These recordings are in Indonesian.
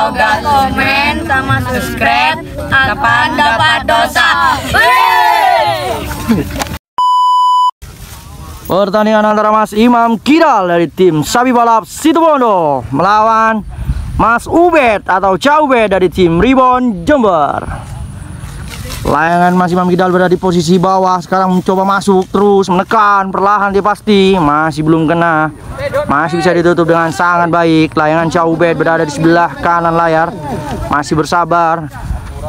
kalau gak komen sama subscribe, kapan dapat dosa? Pertandingan antara Mas Imam Kidal dari tim Sapi Balap Situbondo melawan Mas Ubed atau Caubed dari tim Ribon Jember. Layangan Mas Imam Kidal berada di posisi bawah, sekarang mencoba masuk terus menekan perlahan, dia pasti masih belum kena, masih bisa ditutup dengan sangat baik. Layangan Caubed berada di sebelah kanan layar, masih bersabar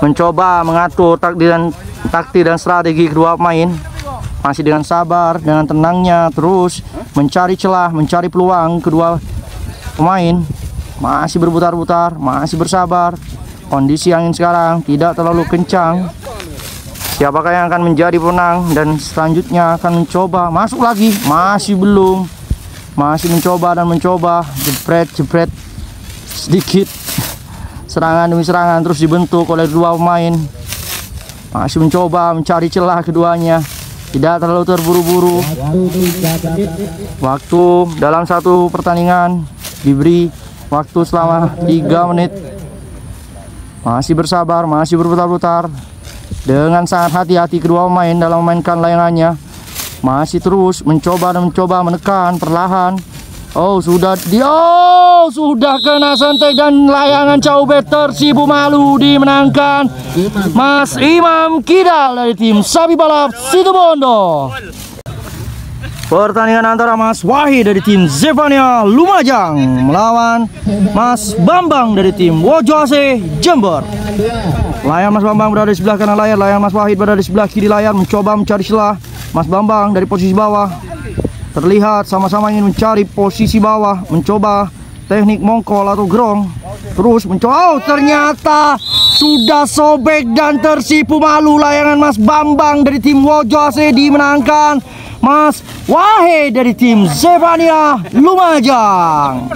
mencoba mengatur taktik dan strategi kedua pemain. Masih dengan sabar, dengan tenangnya terus mencari celah, mencari peluang kedua pemain. Masih berputar-putar, masih bersabar. Kondisi angin sekarang tidak terlalu kencang. Siapakah yang akan menjadi pemenang dan selanjutnya akan mencoba masuk lagi? Masih belum. Masih mencoba dan mencoba, jepret sedikit. Serangan demi serangan terus dibentuk oleh dua pemain. Masih mencoba mencari celah keduanya. Tidak terlalu terburu-buru. Waktu dalam satu pertandingan diberi waktu selama 3 menit. Masih bersabar, masih berputar-putar dengan sangat hati-hati kedua pemain dalam memainkan layangannya. Masih terus mencoba dan mencoba menekan perlahan. Sudah kena sentek dan layangan Caubed tersipu malu, dimenangkan Mas Imam Kidal dari tim Sapi Balap Situbondo. Pertandingan antara Mas Wahid dari tim Zevania Lumajang melawan Mas Bambang dari tim Wojo AC Jember. Layangan Mas Bambang berada di sebelah kanan layar, layangan Mas Wahid berada di sebelah kiri layar, mencoba mencari celah. Mas Bambang dari posisi bawah terlihat sama-sama ingin mencari posisi bawah, mencoba teknik mongkol atau gerong. Terus mencoba, ternyata sudah sobek dan tersipu malu. Layangan Mas Bambang dari tim Wojo AC dimenangkan Mas Wahid dari tim Zevania Lumajang.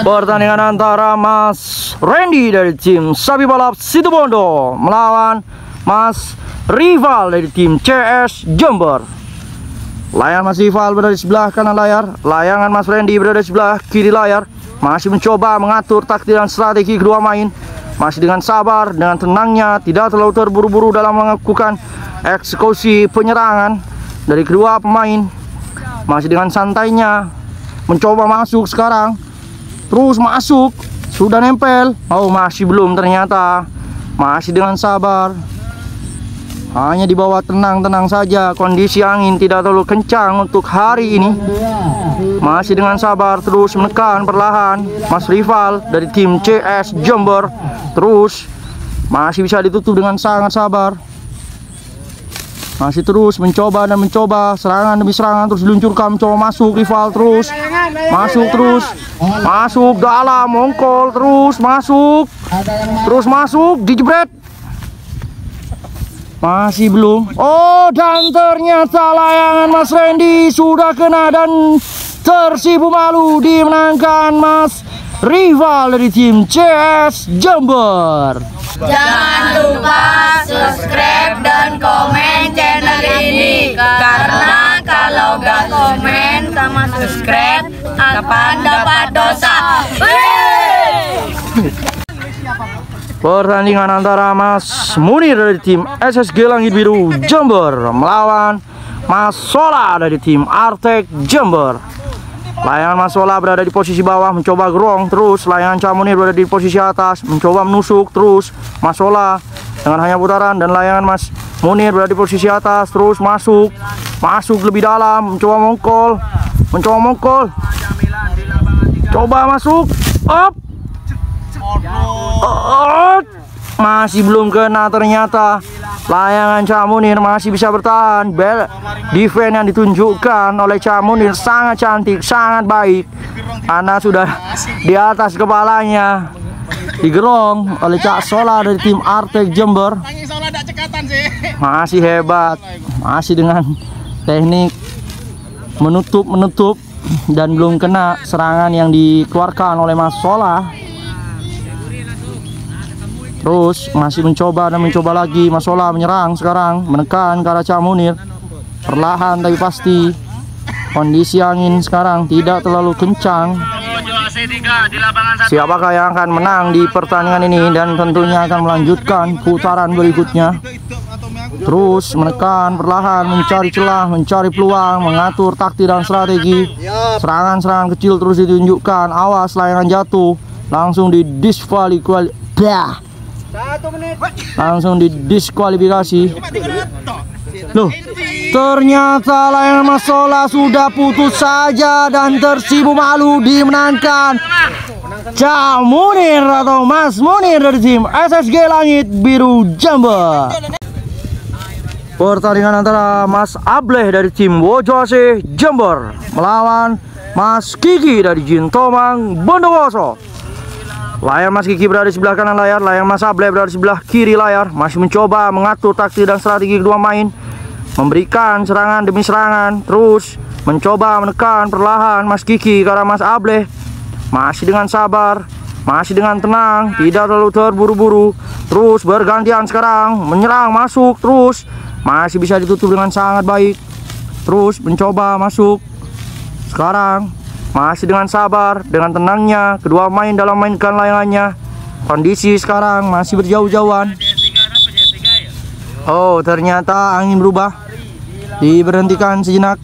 Pertandingan antara Mas Randy dari tim Sapi Balap Situbondo melawan Mas Rival dari tim CS Jember. Layangan Mas Rival berada di sebelah kanan layar, layangan Mas Randy berada di sebelah kiri layar. Masih mencoba mengatur taktik dan strategi kedua main. Masih dengan sabar, dengan tenangnya, tidak terlalu terburu-buru dalam melakukan eksekusi penyerangan dari kedua pemain. Masih dengan santainya mencoba masuk sekarang. Terus masuk, sudah nempel. Masih belum ternyata. Masih dengan sabar. Hanya di bawah tenang-tenang saja. Kondisi angin tidak terlalu kencang untuk hari ini. Masih dengan sabar terus menekan perlahan Mas Rival dari tim CS Jember. Terus masih bisa ditutup dengan sangat sabar. Masih terus mencoba dan mencoba, serangan demi serangan terus diluncurkan, mencoba masuk Rival terus. Masuk terus. Masuk dalam mongkol terus masuk. Terus masuk dijebret. Masih belum. Dan ternyata layangan Mas Randy sudah kena dan tersipu malu, dimenangkan Mas Rival dari tim CS Jember. Jangan lupa subscribe dan komen channel ini, karena kalau gak komen sama subscribe, kapan dapat dosa? Pertandingan antara Mas Munir dari tim SSG Langit Biru Jember melawan Mas Sola dari tim Artek Jember. Layangan Mas Sola berada di posisi bawah, mencoba gerong terus. Layangan Cak Munir berada di posisi atas, mencoba menusuk terus. Mas Sola dengan hanya putaran, dan layangan Mas Munir berada di posisi atas terus masuk. Masuk lebih dalam, mencoba mongkol. Coba masuk. Masih belum kena ternyata. Layangan Cak Munir masih bisa bertahan. Defense yang ditunjukkan oleh Cak Munir sangat cantik, sangat baik, karena sudah di atas kepalanya. Digerong oleh Cak Sola dari tim Artek Jember. Masih hebat, masih dengan teknik menutup dan belum kena serangan yang dikeluarkan oleh Mas Sola. Terus masih mencoba dan mencoba lagi. Mas Sola menyerang sekarang, menekan ke arah Cak Munir. Perlahan tapi pasti. Kondisi angin sekarang tidak terlalu kencang. siapakah yang akan menang di pertandingan ini dan tentunya akan melanjutkan putaran berikutnya. Terus menekan perlahan, mencari celah, mencari peluang, mengatur taktik dan strategi. Serangan-serangan kecil terus ditunjukkan. Awas layangan jatuh, langsung langsung didiskualifikasi. Loh, ternyata layangan Mas Sola sudah putus saja dan Tersipu Malu dimenangkan Cak Munir atau Mas Munir dari tim SSG Langit Biru Jember. Pertandingan antara Mas Ableh dari tim Wojo AC Jember melawan Mas Kiki dari Jintomang Bondowoso. Layar Mas Kiki berada di sebelah kanan layar, layar Mas Ableh berada di sebelah kiri layar. Masih mencoba mengatur taktik dan strategi kedua main, memberikan serangan demi serangan, terus mencoba menekan perlahan Mas Kiki karena Mas Ableh masih dengan sabar, masih dengan tenang, tidak terlalu terburu-buru. Terus bergantian sekarang menyerang masuk, terus masih bisa ditutup dengan sangat baik. Terus mencoba masuk. Sekarang masih dengan sabar, dengan tenangnya kedua main dalam mainkan layangannya. Kondisi sekarang masih berjauh-jauhan. Oh, ternyata angin berubah. Diberhentikan sejenak.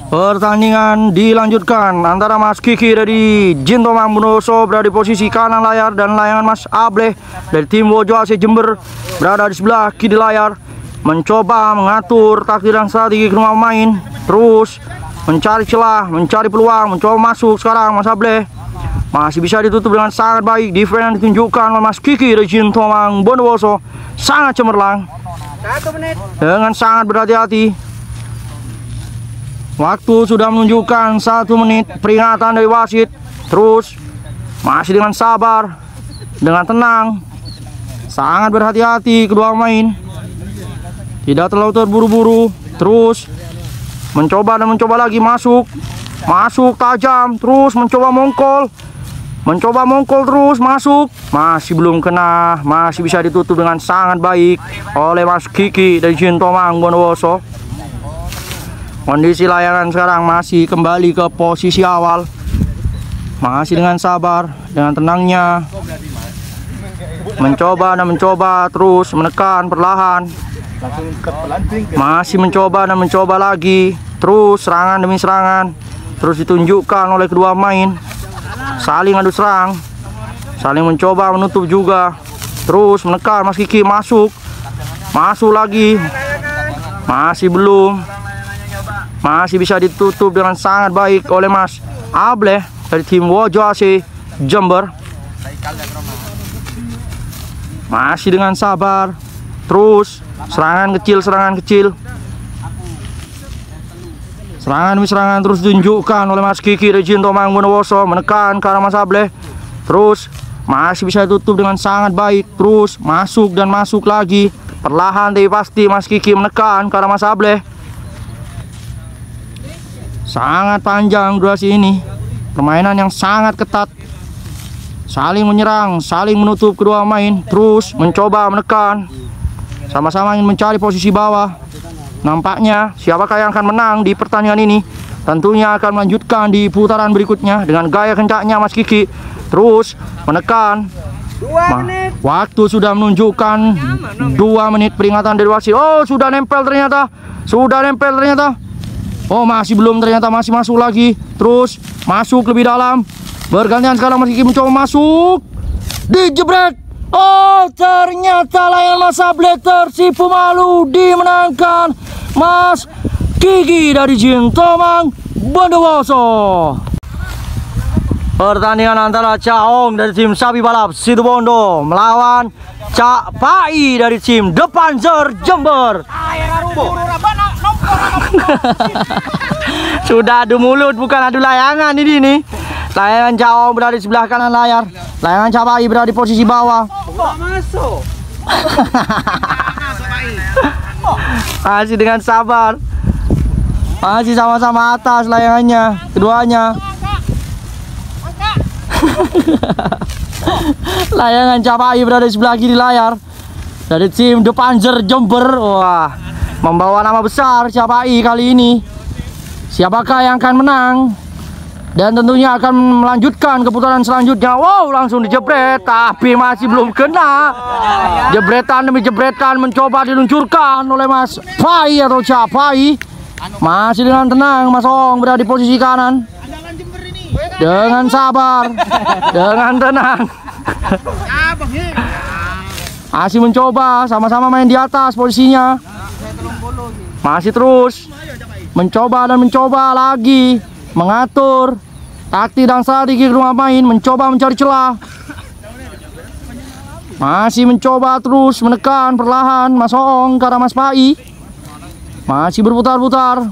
Pertandingan dilanjutkan antara Mas Kiki dari Jintomang Bondowoso berada di posisi kanan layar dan layangan Mas Ableh dari tim Wojo AC Jember berada di sebelah kiri layar. Mencoba mengatur taktik dan strategi kedua pemain, terus mencari celah, mencari peluang, mencoba masuk. Sekarang Mas Ableh masih bisa ditutup dengan sangat baik. Defense yang ditunjukkan oleh Mas Kiki dari Jintomang Bondowoso sangat cemerlang, dengan sangat berhati-hati. Waktu sudah menunjukkan 1 menit. Peringatan dari wasit. Terus masih dengan sabar, dengan tenang, sangat berhati-hati kedua pemain, tidak terlalu terburu-buru. Terus mencoba dan mencoba lagi masuk, masuk tajam, terus mencoba mongkol terus masuk, masih belum kena, masih bisa ditutup dengan sangat baik oleh Mas Kiki dari Jintomang Bondowoso. Kondisi layangan sekarang masih kembali ke posisi awal, masih dengan sabar, dengan tenangnya mencoba dan mencoba, terus menekan perlahan. Masih mencoba dan mencoba lagi, terus serangan demi serangan terus ditunjukkan oleh kedua main, saling adu serang, saling mencoba menutup juga. Terus menekan Mas Kiki, masuk lagi, masih belum, masih bisa ditutup dengan sangat baik oleh Mas Ableh dari tim Wojo AC Jember. Masih dengan sabar, terus serangan kecil, serangan demi serangan terus ditunjukkan oleh Mas Kiki dari Jintomang Bondowoso, menekan ke arah Mas Ableh. Terus masih bisa ditutup dengan sangat baik, terus masuk dan masuk lagi. Perlahan tapi pasti Mas Kiki menekan ke arah Mas Ableh. Sangat panjang durasi ini, permainan yang sangat ketat, saling menyerang, saling menutup kedua main, terus mencoba menekan, sama-sama ingin mencari posisi bawah. Nampaknya siapakah yang akan menang di pertandingan ini tentunya akan melanjutkan di putaran berikutnya dengan gaya kencangnya Mas Kiki. Terus menekan. Waktu sudah menunjukkan 2 menit peringatan dari wasit. Oh, sudah nempel ternyata. Oh, masih belum, ternyata masih masuk lagi. Terus masuk lebih dalam. Bergantian sekarang Mas Kiki mencoba masuk. Dijebrek. Oh, ternyata layangan Mas Ableh Tersipu Malu dimenangkan Mas Kiki dari Jintomang Bondowoso. Pertandingan antara Cak Ong dari tim Sapi Balap Situbondo melawan Cak Pai dari tim The Panzer Jember. Sudah adu mulut, bukan adu layangan ini nih. Layangan Cak Ong berada di sebelah kanan layar, layangan Cak Pai berada di posisi bawah. Masih dengan sabar, masih sama-sama atas layangannya keduanya. Layangan Cak Pai berada di sebelah kiri layar dari tim The Panzer Jember. Wah, membawa nama besar Cak Pai kali ini. Siapakah yang akan menang? dan tentunya akan melanjutkan ke putaran selanjutnya. Wow, langsung dijebret tapi masih belum kena. Jebretan demi jebretan mencoba diluncurkan oleh Mas Pai atau Capai. Masih dengan tenang Mas Ong berada di posisi kanan. Dengan sabar, dengan tenang. Masih mencoba sama-sama main di atas posisinya. Masih terus mencoba dan mencoba lagi mengatur taktik dan strategi kedua main, mencoba mencari celah. Masih mencoba terus menekan perlahan Mas Oong ke arah Mas Pai. Masih berputar-putar.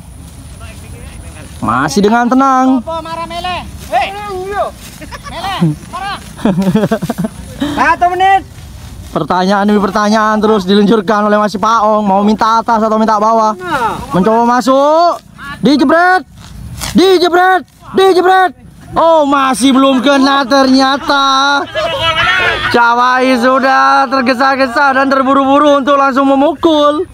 Masih dengan tenang. Satu menit. Pertanyaan demi pertanyaan terus diluncurkan oleh Mas Paong. Mau minta atas atau minta bawah? Mencoba masuk. Dijebret. Dijebret. Dijebret. Oh, masih belum kena ternyata. Capai sudah tergesa-gesa dan terburu-buru untuk langsung memukul.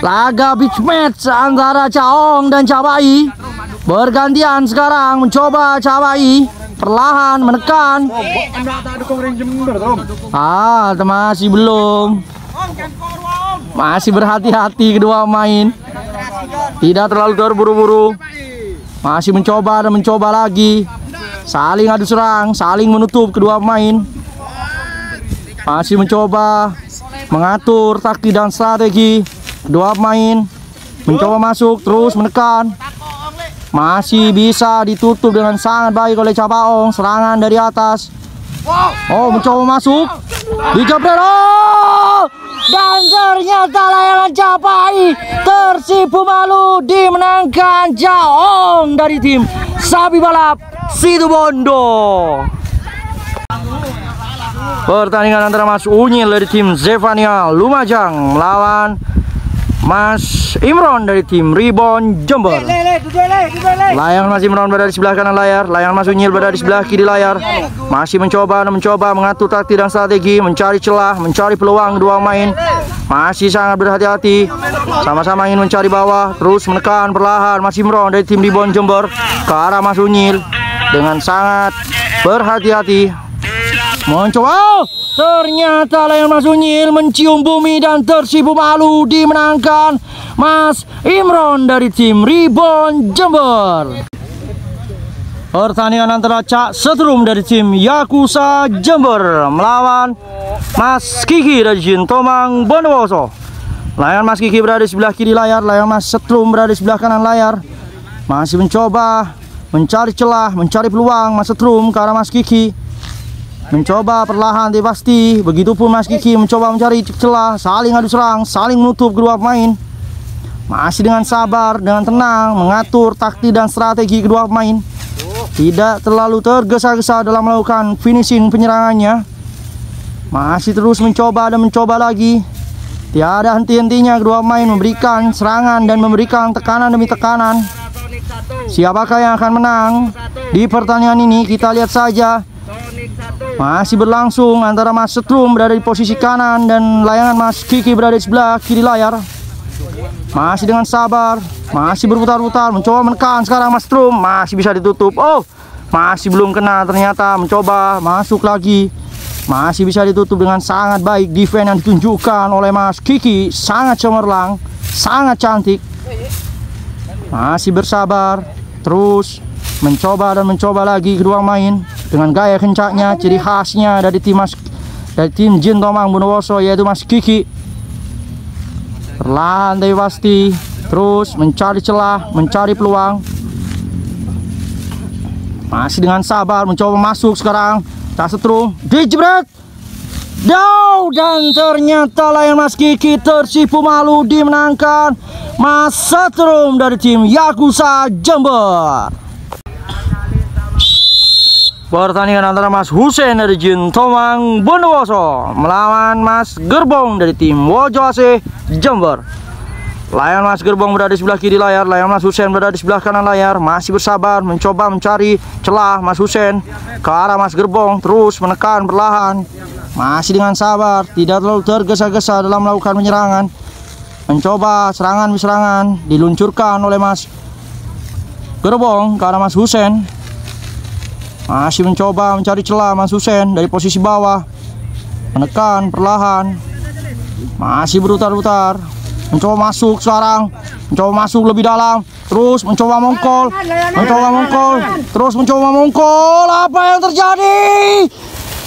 Laga beach match antara Caong dan Capai. Bergantian sekarang mencoba Capai. Perlahan menekan. Masih belum. Masih berhati-hati kedua pemain. Tidak terlalu terburu-buru. Masih mencoba dan mencoba lagi. Saling adu serang, saling menutup kedua pemain. Masih mencoba mengatur taktik dan strategi kedua pemain. Mencoba masuk terus menekan. Masih bisa ditutup dengan sangat baik oleh Capaong. Serangan dari atas. Oh, mencoba masuk. Dijebret. Oh! Dan ternyata layangan Capai tersipu malu dimenangkan Caong dari tim Sapi Balap Situbondo. Pertandingan antara Mas Unyil dari tim Zevania Lumajang melawan Mas Imron dari tim Ribon Jember. Layangan Mas Imron berada di sebelah kanan layar, layangan Mas Unyil berada di sebelah kiri layar. Masih mencoba mengatur taktik dan strategi, mencari celah, mencari peluang dua main. Masih sangat berhati-hati, sama-sama ingin mencari bawah, terus menekan perlahan Mas Imron dari tim Ribon Jember ke arah Mas Unyil dengan sangat berhati-hati. Mencoba. Ternyata layangan Mas Unyil mencium bumi dan tersipu malu dimenangkan Mas Imron dari tim Ribon Jember. Pertandingan antara Cak Setrum dari tim Yakuza Jember melawan Mas Kiki dari tim Tomang Bondowoso. Layangan Mas Kiki berada di sebelah kiri layar, layangan Mas Setrum berada di sebelah kanan layar. Masih mencoba mencari celah, mencari peluang Mas Setrum ke arah Mas Kiki. Mencoba perlahan tapi pasti. Begitupun Mas Kiki mencoba mencari celah, saling adu serang, saling menutup kedua pemain. Masih dengan sabar, dengan tenang mengatur taktik dan strategi kedua pemain. Tidak terlalu tergesa-gesa dalam melakukan finishing penyerangannya. Masih terus mencoba dan mencoba lagi. Tiada henti-hentinya kedua pemain memberikan serangan dan memberikan tekanan demi tekanan. Siapakah yang akan menang di pertandingan ini? Kita lihat saja. Masih berlangsung antara Mas Setrum berada di posisi kanan dan layangan Mas Kiki berada di sebelah kiri layar. Masih dengan sabar, masih berputar-putar, mencoba menekan sekarang Mas Setrum, masih bisa ditutup. Oh, masih belum kena ternyata, mencoba masuk lagi. Masih bisa ditutup dengan sangat baik. Defense yang ditunjukkan oleh Mas Kiki sangat cemerlang, sangat cantik. Masih bersabar, terus mencoba dan mencoba lagi kedua main dengan gaya kencaknya, ciri khasnya dari tim Jin Tomang Bondowoso yaitu Mas Kiki. Perlahan tapi pasti, terus mencari celah, mencari peluang. Masih dengan sabar mencoba masuk sekarang. Cak Setrum dijebret. Dan ternyata layan Mas Kiki tersipu malu dimenangkan Mas Setrum dari tim Yakuza Jember. Pertandingan antara Mas Husein dari Jin Tomang Bondowoso melawan Mas Gerbong dari tim Wojo AC Jember. Layangan Mas Gerbong berada di sebelah kiri layar, layangan Mas Husein berada di sebelah kanan layar. Masih bersabar mencoba mencari celah Mas Husein ke arah Mas Gerbong, terus menekan perlahan. Masih dengan sabar, tidak terlalu tergesa-gesa dalam melakukan penyerangan. Mencoba serangan diluncurkan oleh Mas gerbong ke arah Mas Husen. Masih mencoba mencari celah Mas Husen dari posisi bawah. Menekan perlahan. Masih berputar-putar. Mencoba masuk sekarang. Mencoba masuk lebih dalam. Terus mencoba mongkol. Terus mencoba mongkol. Apa yang terjadi?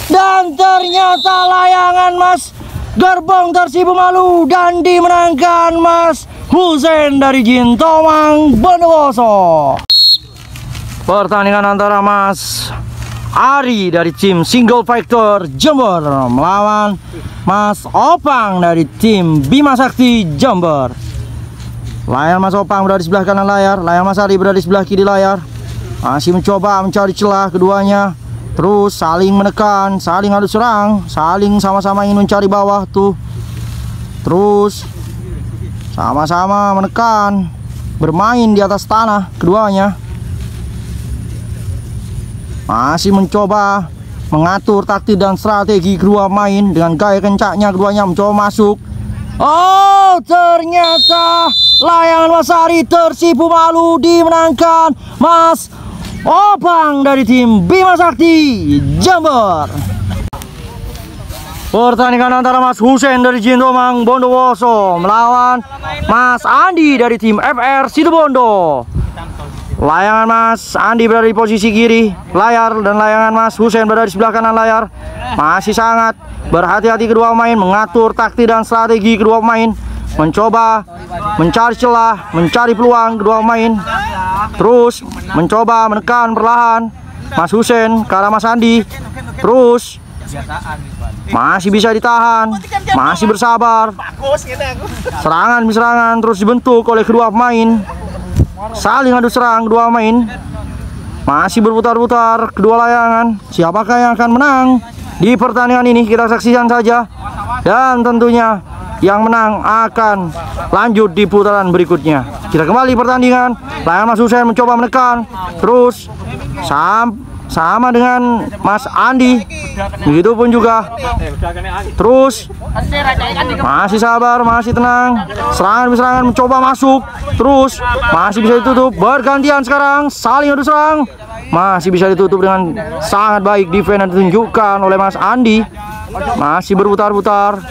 Dan ternyata layangan Mas gerbong Tersipu Malu dan dimenangkan Mas Husen dari Jintomang Bondowoso. Pertandingan antara Mas Ari dari tim Single Fighter Jember melawan Mas Opang dari tim Bima Sakti Jember. Layar Mas Opang berada di sebelah kanan layar, layar Mas Ari berada di sebelah kiri layar. Masih mencoba mencari celah keduanya. Terus saling menekan, saling adu serang, saling sama-sama ingin mencari bawah tuh. Terus sama-sama menekan, bermain di atas tanah keduanya. Masih mencoba mengatur taktik dan strategi kedua main dengan gaya kencaknya keduanya mencoba masuk. Oh, ternyata layangan Mas Ari Tersipu Malu dimenangkan Mas Opang dari tim Bima Sakti Jember. Pertandingan antara Mas Husen dari Jintomang Bondowoso melawan Mas Andi dari tim FR Situbondo. Layangan Mas Andi berada di posisi kiri layar dan layangan Mas Husen berada di sebelah kanan layar. Masih sangat berhati-hati kedua pemain mengatur taktik dan strategi kedua pemain, mencoba mencari celah, mencari peluang kedua pemain. Terus mencoba menekan perlahan Mas Husen ke arah Mas Andi. Terus masih bisa ditahan, masih bersabar. Serangan demi serangan terus dibentuk oleh kedua pemain. Saling adu serang kedua pemain. Masih berputar-putar kedua layangan. Siapakah yang akan menang di pertandingan ini? Kita saksikan saja. Dan tentunya yang menang akan lanjut di putaran berikutnya. Kita kembali pertandingan. Layangan Mas Husen mencoba menekan. Terus sama dengan Mas Andi. Begitupun juga. Terus masih sabar, masih tenang. Serangan mencoba masuk. Terus masih bisa ditutup. Bergantian sekarang, saling adu serang. Masih bisa ditutup dengan sangat baik. Defense yang ditunjukkan oleh Mas Andi. Masih berputar-putar.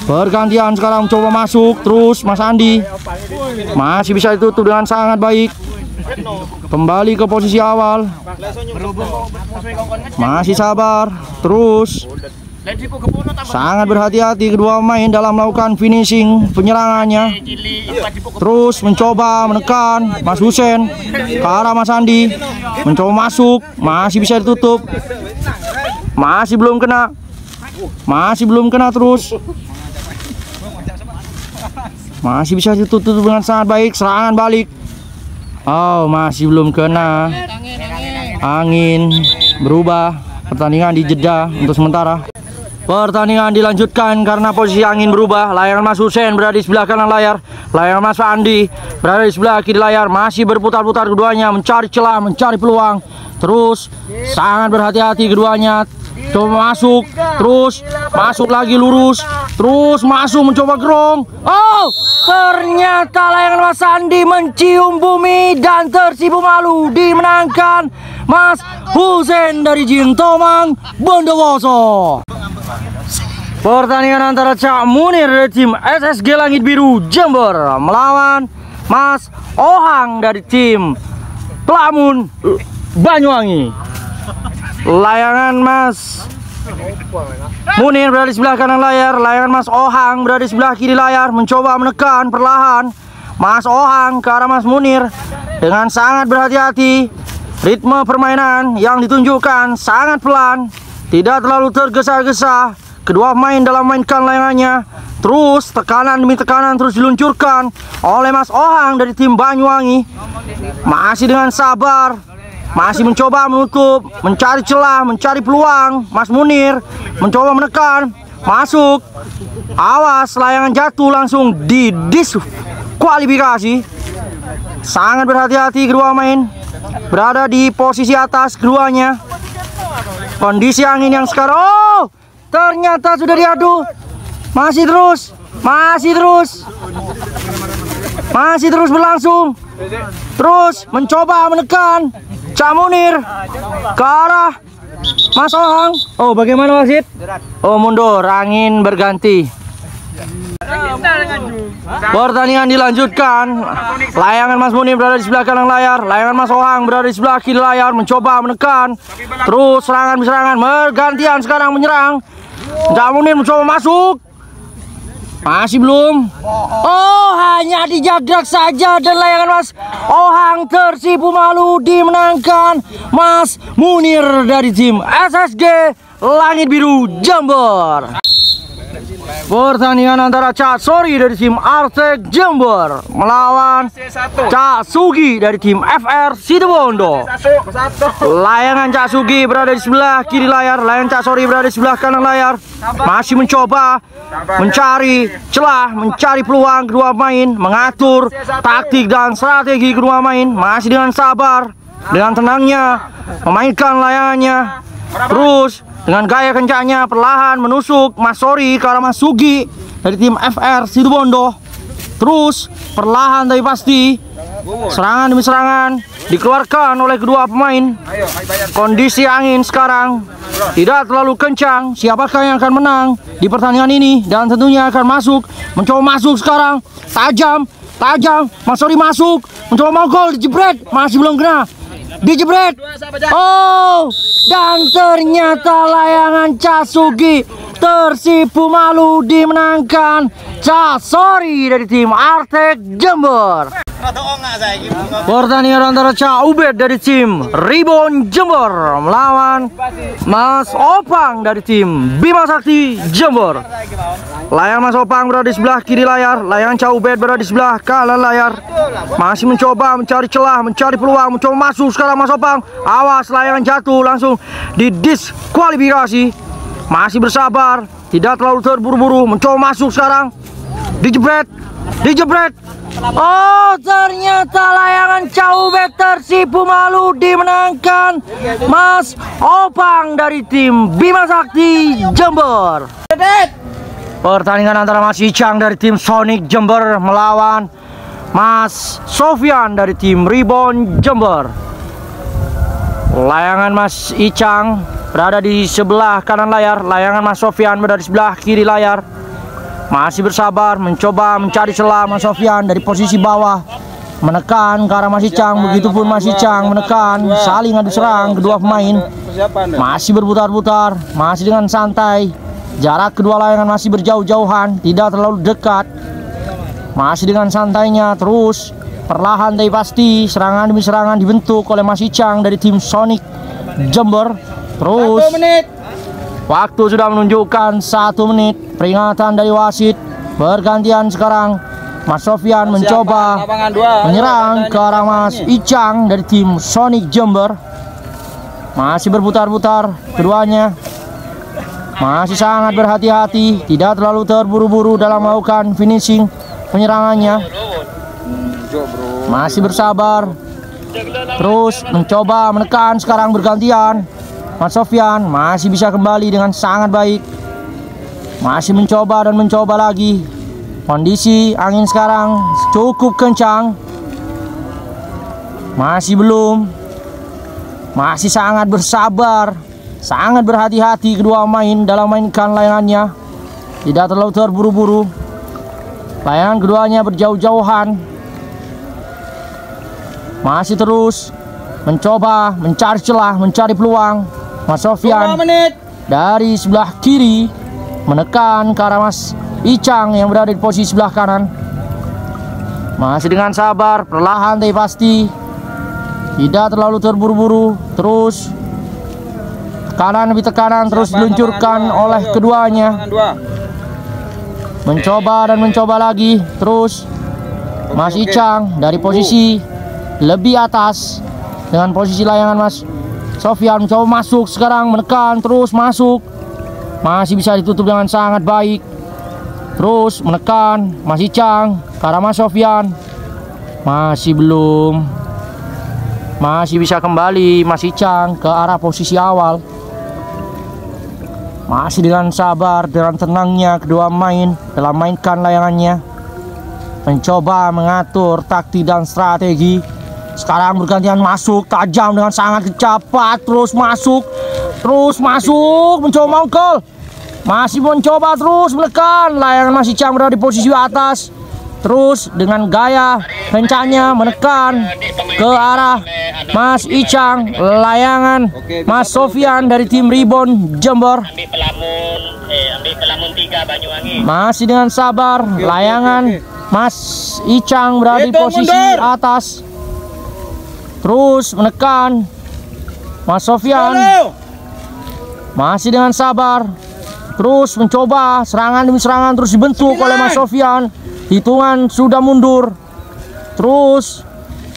Bergantian sekarang mencoba masuk. Terus Mas Andi masih bisa ditutup dengan sangat baik. Kembali ke posisi awal. Masih sabar. Terus sangat berhati-hati kedua pemain dalam melakukan finishing penyerangannya. Terus mencoba menekan Mas Husen ke arah Mas Andi. Mencoba masuk. Masih bisa ditutup. Masih belum kena. Masih belum kena terus. Masih bisa ditutup dengan sangat baik. Serangan balik. Oh, masih belum kena. Angin berubah. Pertandingan dijeda untuk sementara. Pertandingan dilanjutkan karena posisi angin berubah. Layangan Mas Husen berada di sebelah kanan layar. Layangan Mas Andi berada di sebelah kiri layar. Masih berputar-putar keduanya mencari celah, mencari peluang. Terus sangat berhati-hati keduanya. Coba masuk, terus masuk lagi lurus, terus masuk mencoba gerong. Oh, ternyata layangan Mas Andi mencium bumi dan Tersipu Malu dimenangkan Mas Husen dari Jintomang Bondowoso. Pertandingan antara Cak Munir dari tim SSG Langit Biru Jember melawan Mas Ohang dari tim Pelamun Banyuwangi. Layangan Mas Munir berada di sebelah kanan layar. Layangan Mas Ohang berada di sebelah kiri layar. Mencoba menekan perlahan Mas Ohang ke arah Mas Munir dengan sangat berhati-hati. Ritme permainan yang ditunjukkan sangat pelan, tidak terlalu tergesa-gesa. Kedua pemain dalam mainkan layangannya. Terus tekanan demi tekanan terus diluncurkan oleh Mas Ohang dari tim Banyuwangi. Masih dengan sabar, masih mencoba menutup, mencari celah, mencari peluang. Mas Munir mencoba menekan, masuk. Awas, layangan jatuh langsung didiskualifikasi. Sangat berhati-hati kedua main. Berada di posisi atas keduanya. Kondisi angin yang sekarang, oh, ternyata sudah diadu. Masih terus berlangsung. terus mencoba menekan Cak Munir ke arah Mas Ohang. Oh, bagaimana wasit? Oh, mundur, angin berganti. Pertandingan dilanjutkan. Layangan Mas Munir berada di sebelah kanan layar, layangan Mas Ohang berada di sebelah kiri layar, mencoba menekan. Terus serangan bergantian sekarang menyerang. Cak Munir mencoba masuk. Masih belum. Oh, hanya dijagrak saja dan layangan Mas Ohang tersipu malu dimenangkan Mas Munir dari tim SSG Langit Biru Jember. Pertandingan antara Cak Sori dari tim Artek Jember melawan Cak Sugi dari tim FR Situbondo. Layangan Cak Sugi berada di sebelah kiri layar, layangan Cak Sori berada di sebelah kanan layar. Masih mencoba mencari celah, mencari peluang kedua pemain, mengatur taktik dan strategi kedua pemain. Masih dengan sabar, dengan tenangnya memainkan layangannya. Terus dengan gaya kencangnya perlahan menusuk Mas Sori ke arah Mas Sugi dari tim FR Situbondo. Terus perlahan tapi pasti serangan demi serangan dikeluarkan oleh kedua pemain. Kondisi angin sekarang tidak terlalu kencang. Siapakah yang akan menang di pertandingan ini? Dan tentunya akan mencoba masuk sekarang. Tajam Mas Sori masuk, mencoba mau gol, dijebret, masih belum kena. Dijebret. Oh, dan ternyata layangan Cak Sugi tersipu malu dimenangkan Cak Sori dari tim Artek Jember. Pertandingan antara Cak Ubed dari tim Ribon Jember melawan Mas Opang dari tim Bima Sakti Jember. Layangan Mas Opang berada di sebelah kiri layar, layangan Cak Ubed berada di sebelah kanan layar. Masih mencoba mencari celah, mencari peluang, mencoba masuk sekarang Mas Opang. Awas, layangan jatuh, langsung didiskualifikasi. Masih bersabar, tidak terlalu terburu-buru, mencoba masuk sekarang. Dijebret. Oh, ternyata layangan Cak Ubed tersipu malu dimenangkan Mas Opang dari tim Bima Sakti Jember. Pertandingan antara Mas Icang dari tim Sonic Jember melawan Mas Sofyan dari tim Ribon Jember. Layangan Mas Icang berada di sebelah kanan layar, layangan Mas Sofyan berada di sebelah kiri layar. Masih bersabar, mencoba mencari celah Mas Sofyan dari posisi bawah, menekan ke arah Mas Icang. Begitupun Mas Icang menekan, saling adu serang kedua pemain. Masih berputar-putar, masih dengan santai. Jarak kedua layangan masih berjauh-jauhan, tidak terlalu dekat. Masih dengan santainya, terus perlahan tapi pasti serangan demi serangan dibentuk oleh Mas Icang dari tim Sonic Jember. Terus waktu sudah menunjukkan 1 menit. Peringatan dari wasit. Bergantian sekarang Mas Sofyan mencoba menyerang ke arah Mas Icang dari tim Sonic Jember. Masih berputar-putar keduanya. Masih sangat berhati-hati, tidak terlalu terburu-buru dalam melakukan finishing penyerangannya. Masih bersabar. Terus mencoba menekan sekarang bergantian. Mas Sofyan masih bisa kembali dengan sangat baik. Masih mencoba dan mencoba lagi. Kondisi angin sekarang cukup kencang. Masih belum. Masih sangat bersabar, sangat berhati-hati kedua pemain dalam mainkan layangannya. Tidak terlalu terburu-buru. Layangan keduanya berjauh-jauhan. Masih terus mencoba mencari celah, mencari peluang. Mas Sofyan dari sebelah kiri menekan ke arah Mas Icang yang berada di posisi sebelah kanan. Masih dengan sabar, perlahan tapi pasti, tidak terlalu terburu-buru. Terus tekanan demi tekanan terus diluncurkan oleh keduanya. Mencoba dan mencoba lagi. Terus Mas Icang dari posisi lebih atas dengan posisi layangan Mas Sofyan mencoba masuk sekarang, menekan terus masuk. Masih bisa ditutup dengan sangat baik. Terus menekan Mas Icang ke arah Mas Sofyan. Masih belum. Masih bisa kembali Mas Icang ke arah posisi awal. Masih dengan sabar, dengan tenangnya kedua pemain dalam mainkan layangannya. Mencoba mengatur taktik dan strategi Sekarang bergantian masuk tajam dengan sangat cepat, terus masuk, mencoba mongkol, masih mencoba terus menekan. Layangan Mas Icang berada di posisi atas, terus dengan gaya kencangnya menekan ke arah Mas Icang. Layangan Mas Sofyan dari tim Ribon Jember ambil pelamun 3 Banyuwangi. masih dengan sabar. Layangan Mas Icang berada di posisi atas, terus menekan. Mas Sofyan masih dengan sabar, terus mencoba serangan demi serangan terus dibentuk oleh Mas Sofyan. Hitungan sudah mundur, terus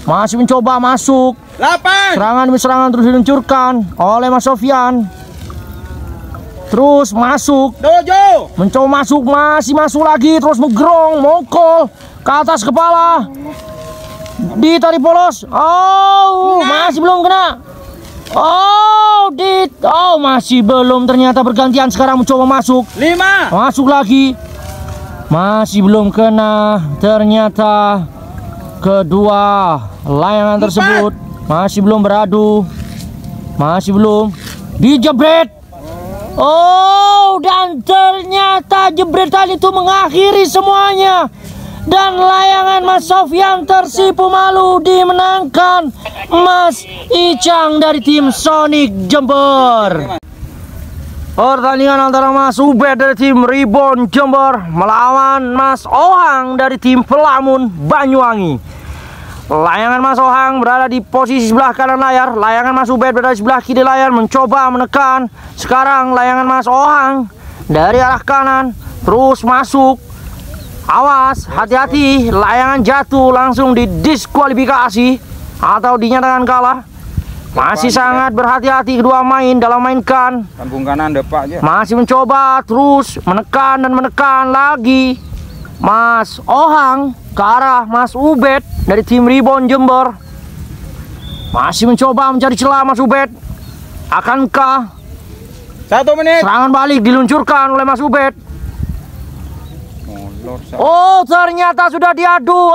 masih mencoba masuk. 8. Serangan demi serangan terus diluncurkan oleh Mas Sofyan. Terus masuk, mencoba masuk, masih masuk lagi, terus menggerong, mongkol ke atas kepala, ditarik polos. Oh, masih belum kena. Masih belum. Ternyata bergantian sekarang mencoba masuk. 5. Masuk lagi, masih belum kena. Ternyata kedua layangan tersebut masih belum beradu, masih belum dijebret. Dan ternyata jebretan itu mengakhiri semuanya. Dan layangan Mas Sofyan tersipu malu dimenangkan Mas Icang dari tim Sonic Jember. Pertandingan antara Mas Ubed dari tim Ribon Jember melawan Mas Ohang dari tim Pelamun Banyuwangi. Layangan Mas Ohang berada di posisi sebelah kanan layar. Layangan Mas Ubed berada di sebelah kiri layar, mencoba menekan. Sekarang layangan Mas Ohang dari arah kanan terus masuk. Awas, hati-hati, layangan jatuh langsung didiskualifikasi atau dinyatakan kalah. Masih sangat berhati-hati kedua main dalam mainkan. Sambung kanan depak aja. Masih mencoba terus menekan dan menekan lagi. Mas Ohang ke arah Mas Ubed dari tim Ribon Jember. Masih mencoba mencari celah Mas Ubed. Akankah 1 menit. serangan balik diluncurkan oleh Mas Ubed? Ternyata sudah diadu.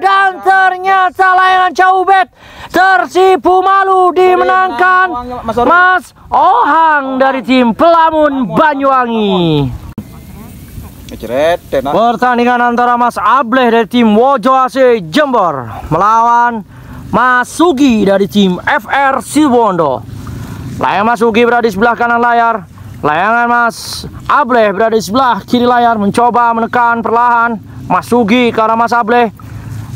Dan ternyata layangan Caubet tersipu malu dimenangkan Mas Ohang dari tim Pelamun Banyuwangi. Pertandingan antara Mas Ableh dari tim Wojo AC Jember melawan Mas Sugi dari tim FR Situbondo. Layangan Mas Sugi berada di sebelah kanan layar. Layangan Mas Ableh berada di sebelah kiri layar, mencoba menekan perlahan Mas Sugi ke arah Mas Ableh.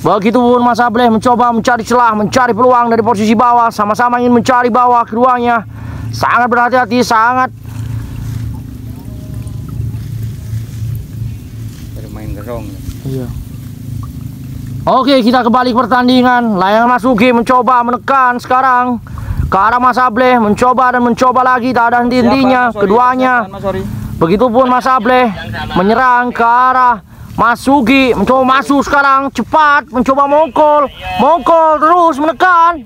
Begitupun Mas Ableh mencoba mencari celah, mencari peluang dari posisi bawah. Sama-sama ingin mencari bawah keduanya. Sangat berhati-hati, sangat bermain gerong. Iya. Oke, kita kembali ke pertandingan. Layangan Mas Sugi mencoba menekan sekarang ke arah Mas Ableh, mencoba dan mencoba lagi, tak ada henti-hentinya keduanya. Begitupun Mas Ableh menyerang ke arah Mas Sugi, mencoba masuk sekarang cepat, mencoba mongkol terus menekan.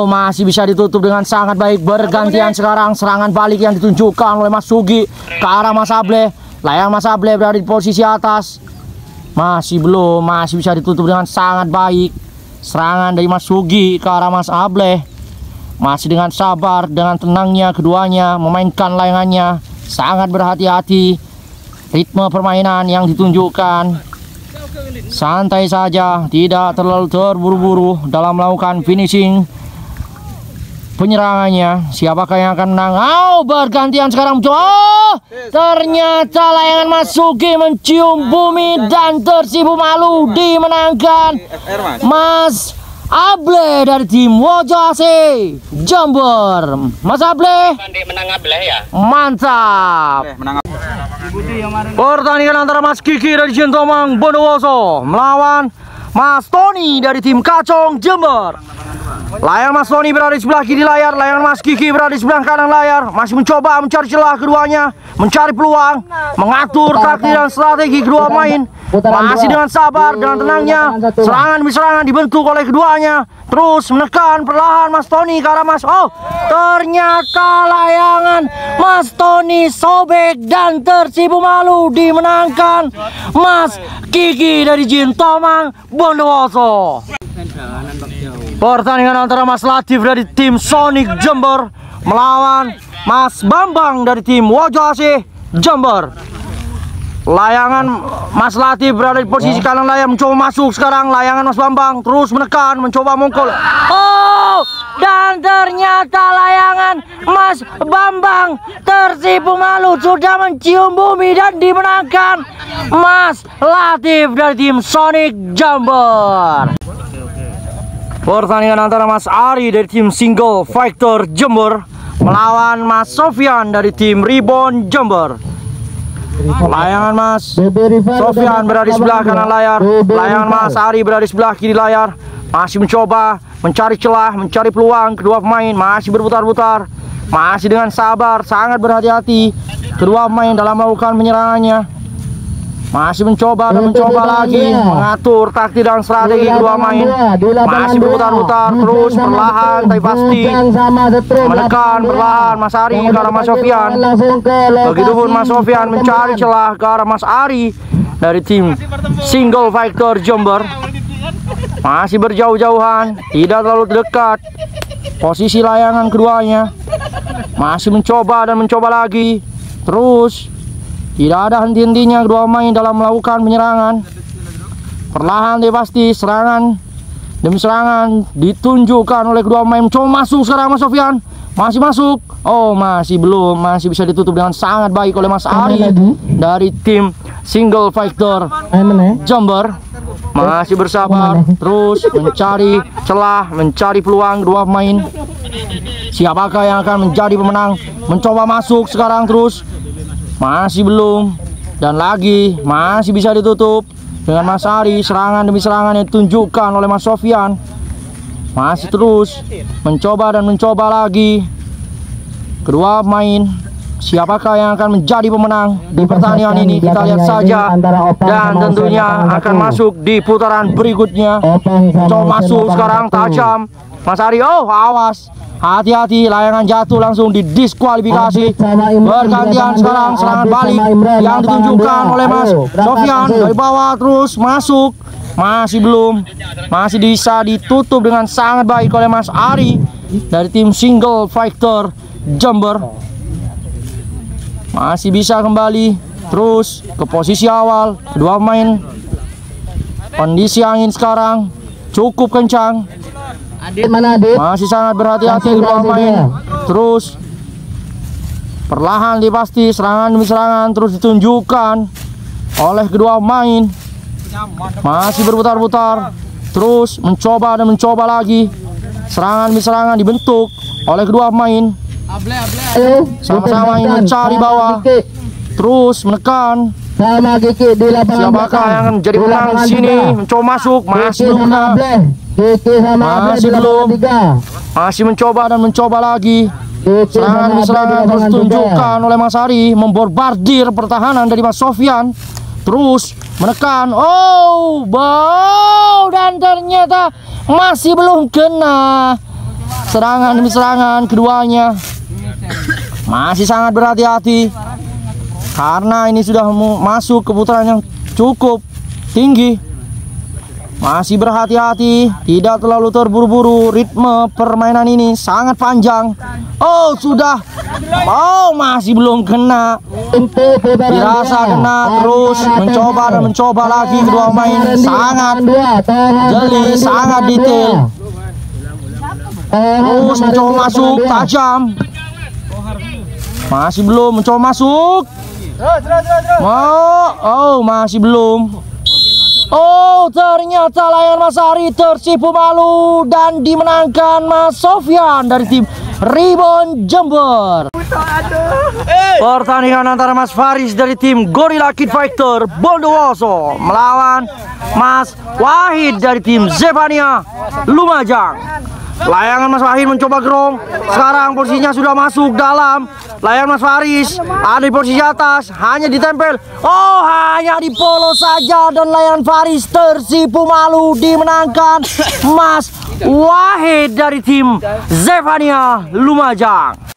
Masih bisa ditutup dengan sangat baik. Bergantian sekarang serangan balik yang ditunjukkan oleh Mas Sugi ke arah Mas Ableh. Layangan Mas Ableh berada di posisi atas. Masih bisa ditutup dengan sangat baik. Serangan dari Mas Sugi ke arah Mas Ableh. Masih dengan sabar, dengan tenangnya keduanya memainkan layangannya. Sangat berhati-hati. Ritme permainan yang ditunjukkan santai saja, tidak terlalu terburu-buru dalam melakukan finishing penyerangannya. Siapakah yang akan menang? Bergantian sekarang. Ternyata layangan Mas Sugi mencium bumi dan tersipu malu dimenangkan Mas Ableh dari tim Wojo AC Jember. Mas Ableh menang Ableh ya. Mantap. Pertandingan antara Mas Kiki dari Jentomang Bondowoso melawan Mas Tony dari tim Kacong Jember. Layangan Mas Tony berada di sebelah kiri layar, layangan Mas Kiki berada di sebelah kanan layar. Masih mencoba mencari celah keduanya, mencari peluang, mengatur taktik dan strategi kedua main. Masih dengan sabar, dengan tenangnya, serangan demi serangan dibentuk oleh keduanya. Terus menekan perlahan Mas Tony ke arah Mas. Ternyata layangan Mas Tony sobek dan tersipu malu dimenangkan Mas Kiki dari Jentomang Bondowoso. Pertandingan antara Mas Latif dari tim Sonic Jember melawan Mas Bambang dari tim Wajah Asih Jember. Layangan Mas Latif berada di posisi kanan layar, mencoba masuk sekarang. Layangan Mas Bambang terus menekan, mencoba mongkol. Oh, dan ternyata layangan Mas Bambang tersipu malu, sudah mencium bumi dan dimenangkan Mas Latif dari tim Sonic Jember. Pertandingan antara Mas Ari dari tim Single Fighter Jember melawan Mas Sofyan dari tim Rebound Jember. Layangan Mas Sofyan berada di sebelah kanan layar, layangan Mas Ari berada di sebelah kiri layar. Masih mencoba mencari celah, mencari peluang. Kedua pemain masih berputar-putar, masih dengan sabar, sangat berhati-hati kedua pemain dalam melakukan penyerangannya. Masih mencoba dan mencoba lagi mengatur taktik dan strategi kedua main. Masih berputar-putar terus perlahan tapi pasti menekan perlahan Mas Ari ke arah Mas Sofyan. Begitupun Mas Sofyan mencari celah ke arah Mas Ari dari tim Single Fighter Jember. Masih berjauh-jauhan, tidak terlalu dekat posisi layangan keduanya. Masih mencoba dan mencoba lagi terus. Tidak ada henti-hentinya kedua pemain dalam melakukan penyerangan. Perlahan dia pasti serangan demi serangan ditunjukkan oleh kedua pemain. Coba masuk sekarang Mas Sofyan. Masih masuk. Oh, masih belum. Masih bisa ditutup dengan sangat baik oleh Mas Ari dari tim Single Fighter Jember. Masih bersabar terus mencari celah, mencari peluang kedua pemain. Siapakah yang akan menjadi pemenang? Mencoba masuk sekarang terus. Masih belum. Dan lagi masih bisa ditutup dengan Mas Ari. Serangan demi serangan yang ditunjukkan oleh Mas Sofyan. Masih terus mencoba dan mencoba lagi kedua pemain. Siapakah yang akan menjadi pemenang di pertandingan ini? Kita lihat saja. Dan tentunya akan masuk di putaran berikutnya. Coba masuk sekarang tajam Mas Ari. Oh, awas, hati-hati, layangan jatuh langsung didiskualifikasi. Bergantian sekarang serangan balik yang ditunjukkan oleh Mas Sofyan dari bawah terus masuk. Masih belum. Masih bisa ditutup dengan sangat baik oleh Mas Ari dari tim Single Fighter Jember. Masih bisa kembali terus ke posisi awal kedua pemain. Kondisi angin sekarang cukup kencang. Masih sangat berhati-hati kedua pemain. Terus perlahan pasti serangan demi serangan terus ditunjukkan oleh kedua pemain. Masih berputar-putar terus mencoba dan mencoba lagi. Serangan demi serangan dibentuk oleh kedua pemain. Sama-sama ingin mencari bawah, terus menekan. Siapakah yang akan menjadi pemenang di sini? Mencoba masuk, masih belum kena. Masih belum. Masih mencoba dan mencoba lagi. Serangan demi serangan terus ditunjukkan oleh Mas Ari, membombardir pertahanan dari Mas Sofyan. Terus menekan. Oh, bau, dan ternyata masih belum kena. Serangan demi serangan keduanya. Masih sangat berhati-hati karena ini sudah masuk ke putaran yang cukup tinggi. Masih berhati-hati, tidak terlalu terburu-buru. Ritme permainan ini sangat panjang. Oh, sudah. Oh, masih belum kena. Dirasa kena, terus mencoba dan mencoba lagi kedua pemain. Sangat jeli, sangat detail. Terus mencoba masuk tajam. Masih belum mencoba masuk. Oh, masih belum. Oh, ternyata layangan Mas Ari tersipu malu dan dimenangkan Mas Sofyan dari tim Rebound Jember. Pertandingan antara Mas Faris dari tim Gorilla Kid Fighter Bondowoso melawan Mas Wahid dari tim Zevania Lumajang. Layangan Mas Wahid mencoba gerong. Sekarang posisinya sudah masuk dalam. Layangan Mas Faris ada di posisi atas, hanya ditempel. Oh, hanya di polos saja dan layangan Faris tersipu malu dimenangkan Mas Wahid dari tim Zevania Lumajang.